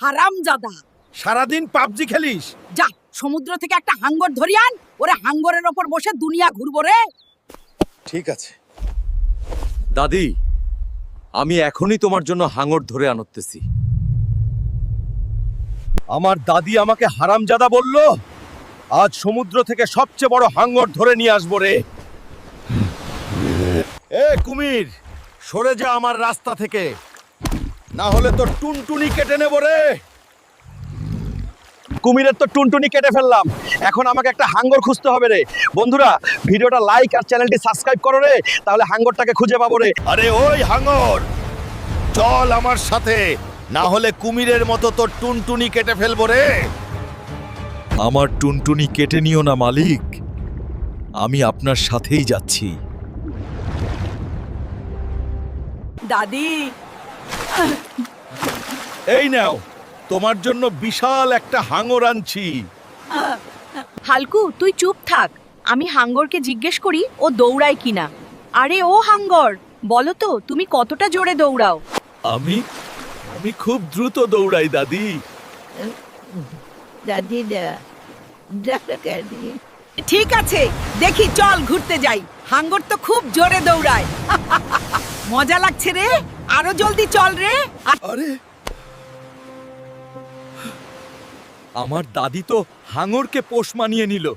হারামজাদা। সারাদিন পাবজি খেলিস? যা সমুদ্র থেকে একটা হাঙ্গর ধরিয়ে আন, ওরে হাঙ্গরের ওপর বসে দুনিয়া ঘুরবো রে। ঠিক আছে। দাদি, আমি এখনই তোমার জন্য হাঙর ধরে আনতেছি। আমার দাদি আমাকে হারামজাদা বলল, আজ সমুদ্র থেকে সবচেয়ে বড় হাঙ্গর ধরে নিয়ে আসবো রে। এ কুমির, সরে যা আমার রাস্তা থেকে, না হলে তো টুনটুনি কেটে নেব রে। কুমিরের তো টুনটুনি কেটে ফেললাম, এখন আমাকে একটা হাঙ্গর খুঁজতে হবে রে। বন্ধুরা, ভিডিওটা লাইক আর চ্যানেলটি সাবস্ক্রাইব করো রে, তাহলে হাঙ্গরটাকে খুঁজে পাবো রে। আরে ওই হাঙ্গর, চল আমার সাথে, না হলে কুমিরের মতো তোর টুনটুনি কেটে ফেলবো রে। আমার টুনটুনি কেটে নিও না মালিক, আমি আপনার সাথেই যাচ্ছি। দাদি, এই নাও, তোমার জন্য বিশাল একটা হাঙ্গর আনছি। হালকু, তুই চুপ থাক। আমি হাঙ্গরকে জিজ্ঞেস করি ও দৌড়ায় কিনা। আরে ও হাঙ্গর, বলো তো তুমি কতটা জোরে দৌড়াও? আমি খুব দ্রুত দৌড়াই দাদি। ঠিক আছে, দেখি চল ঘুরতে যাই। হাঙ্গর তো খুব জোরে দৌড়ায়। মজা লাগছে রে, আরো জলদি চল রে। আরে, আমার দাদি তো হাঙ্গরকে পোষ মানিয়ে নিল।